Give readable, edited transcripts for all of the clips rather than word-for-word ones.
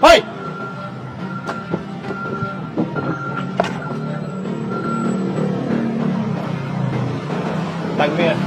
Hoy! Tag mo yan.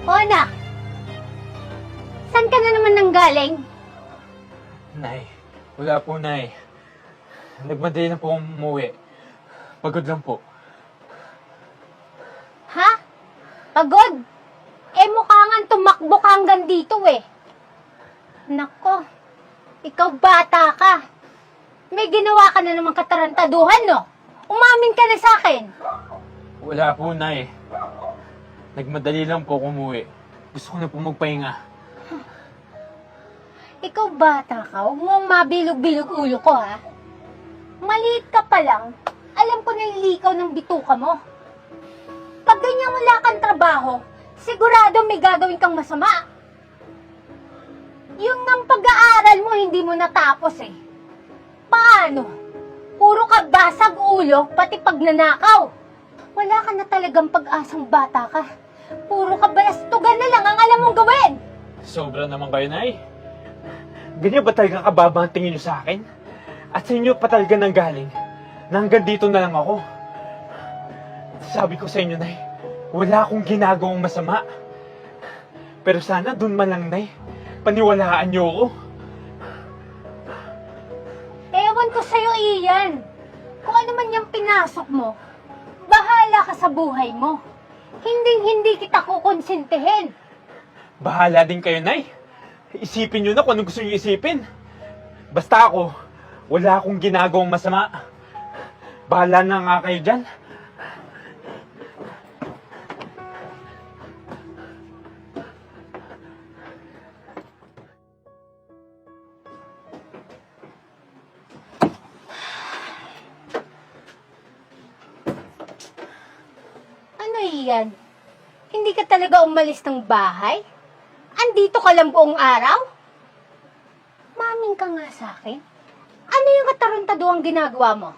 O anak, saan ka na naman nanggaling? Nay, wala po, Nay. Nagmadali na po akong umuwi. Pagod lang po. Ha? Pagod? Eh mukha nga tumakbo ka hanggang dito eh. Nako, ikaw bata ka. May ginawa ka na naman katarantaduhan, no? Umamin ka na sa akin. Wala po, Nay. Nagmadali lang po akong umuwi. Gusto ko na po magpahinga. Ikaw bata ka, huwag mong mabilog-bilog ulo ko ha. Maliit ka pa lang, alam ko na yung likaw ng bituka mo. Pag ganyan wala kang trabaho, sigurado may gagawin kang masama. Yung ng pag-aaral mo, hindi mo natapos eh. Paano? Puro ka basag ulo, pati pagnanakaw. Wala ka na talagang pag-asang bata ka. Puro ka balastugan na lang ang alam mong gawin. Sobra naman kayo, Nay. Ganyan ba talaga kababa ang tingin niyo sa akin? At sa inyo pa talaga nang galing na hanggang dito na lang ako. Sabi ko sa inyo, Nay, wala akong ginagawang masama. Pero sana dun man lang, Nay, paniwalaan niyo ako. Ewan ko sa'yo, Ian. Kung ano man yung pinasok mo, bahala ka sa buhay mo. Hindi kita kukonsintihin. Bahala din kayo, Nay. Isipin niyo na kung anong gusto niyo isipin. Basta ako, wala akong ginagawang masama. Bahala na nga kayo dyan. Ano, Ian? Hindi ka talaga umalis ng bahay? Andito ka lang buong araw? Maming ka nga sa akin. Ano yung katarantaduang ginagawa mo?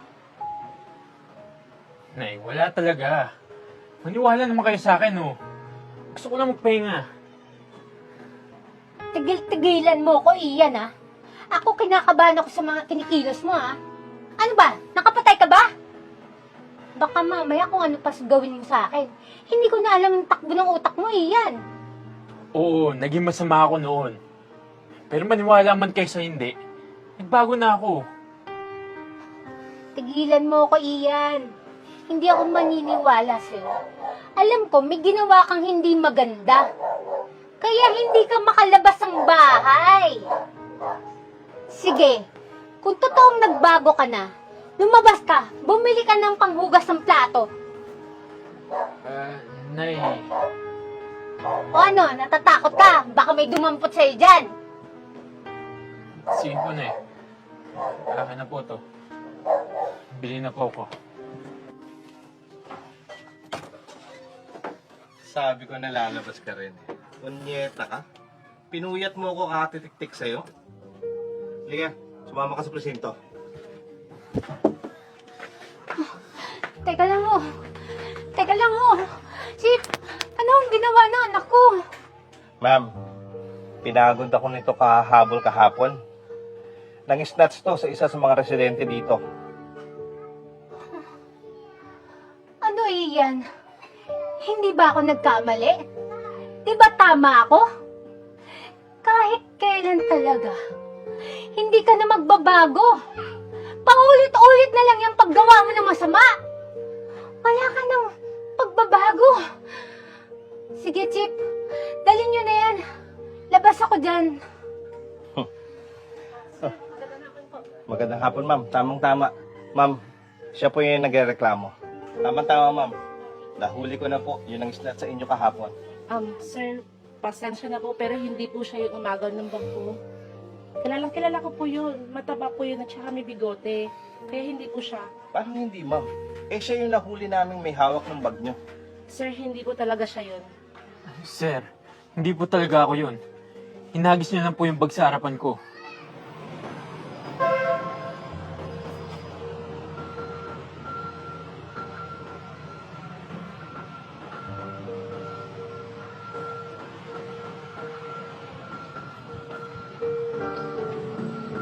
Nay, wala talaga. Maniwala naman kayo sa akin, oh. Gusto ko lang magpahinga. Tigil-tigilan mo ko, Ian, ha? Ako kinakabahan ako sa mga kinikilos mo, ha? Ano ba? Nakapatay ka ba? Baka mamaya kung ano pa gawin mo sa akin. Hindi ko na alam ang takbo ng utak mo, Ian. Oo, naging masama ako noon. Pero maniwala man kayo sa hindi, nagbago na ako. Tigilan mo ko, Ian. Hindi ako maniniwala sa'yo. Alam ko, may ginawa kang hindi maganda. Kaya hindi ka makalabas ng bahay. Sige, kung totoong nagbago ka na, lumabas ka, bumili ka ng panghugas ng plato. Nay, O ano, natatakot ka? Baka may dumampot sa'yo dyan. sige po, Nay. Akin na po to. Bili na po ako. Sabi ko na lalabas ka rin. Unyeta ka? Pinuyat mo ako katitik-tik sa'yo? Liga, sumama ka sa presinto. Teka lang ho. Teka lang ho. Chief, ano ang ginawa na anak ko? Ma'am, pinagod ako nito kahabol kahapon. Nang-snatch to sa isa sa mga residente dito. Ano iyan? Hindi ba ako nagkamali? Di ba tama ako? Kahit kailan talaga, hindi ka na magbabago. Paulit-ulit na lang yung paggawa mo ng masama. Wala ka nang yan. Magandang hapon, ma'am. Tamang-tama. Ma'am, siya po yung nagrereklamo. Tamang-tama, ma'am. Nahuli ko na po yung nang-islat sa inyo kahapon. Sir, pasensya na po, pero hindi po siya yung umagal ng bangko. Kilala ko po yun. Mataba po yun at saka may bigote. Kaya hindi po siya. Paano hindi, ma'am? Eh, siya yung nahuli naming may hawak ng bag nyo. Sir, hindi po talaga siya yun. Sir, hindi po talaga ako yun. Hinagis niyo lang po yung bag sa harapan ko.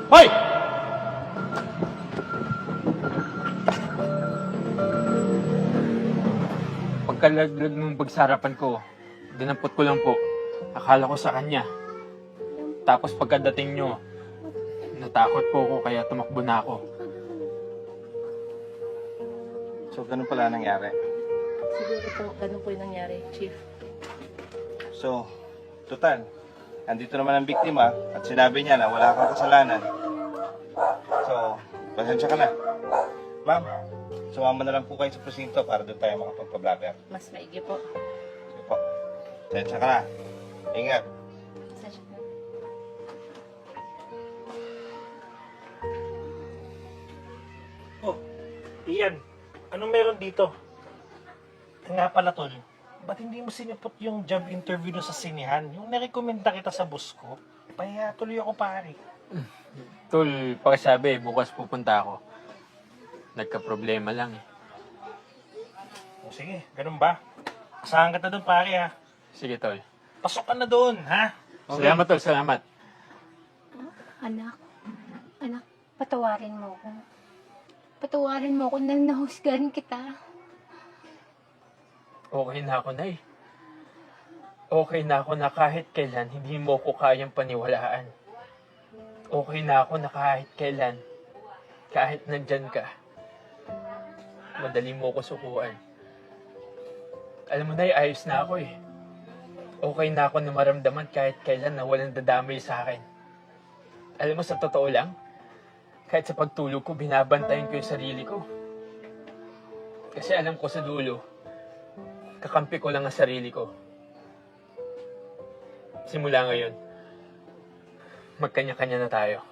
Hoy! Pagkalaglag ng bag sa harapan ko, dinampot ko lang po. Akala ko sa kanya. Tapos pagkadating nyo, natakot po ako kaya tumakbo na ako. So, ganun pala nangyari. Siguro po, ganun po yung nangyari, Chief. So, total, andito naman ang biktima at sinabi niya na wala kang kasalanan. So, pasensya ka na. Ma'am, sumama na lang po kayo sa presinto para doon tayo makapagpa-blabber. Mas maigi po. Sige po. Pasensya ka na. Ingat. Pasensya na. Oh, Ian, anong meron dito? Nga pala, Tol, ba't hindi mo sinipot yung job interview doon sa sinihan? Yung narekomenda kita sa boss ko, kaya tuloy ako pare. Tol, pakisabi, bukas pupunta ako. Nagka-problema lang eh. O sige, ganun ba? Asahan ka na doon pare ha. Sige, Tol. Pasok ka na doon ha. Salamat, Tol. Salamat. Anak, patawarin mo ko. Patawarin mo ko nang nahusgahan kita. Okay na ako, Nay. Okay na ako na kahit kailan hindi mo ko kayang paniwalaan. Okay na ako na kahit kailan, kahit nandyan ka, madali mo ko sukuan. Alam mo, Nay, ayos na ako eh. Okay na ako na maramdaman kahit kailan na walang dadamay sa akin. Alam mo, sa totoo lang, kahit sa pagtulog ko, binabantayan ko yung sarili ko. Kasi alam ko sa dulo, kakampi ko lang ang sarili ko. Simula ngayon, magkanya-kanya na tayo.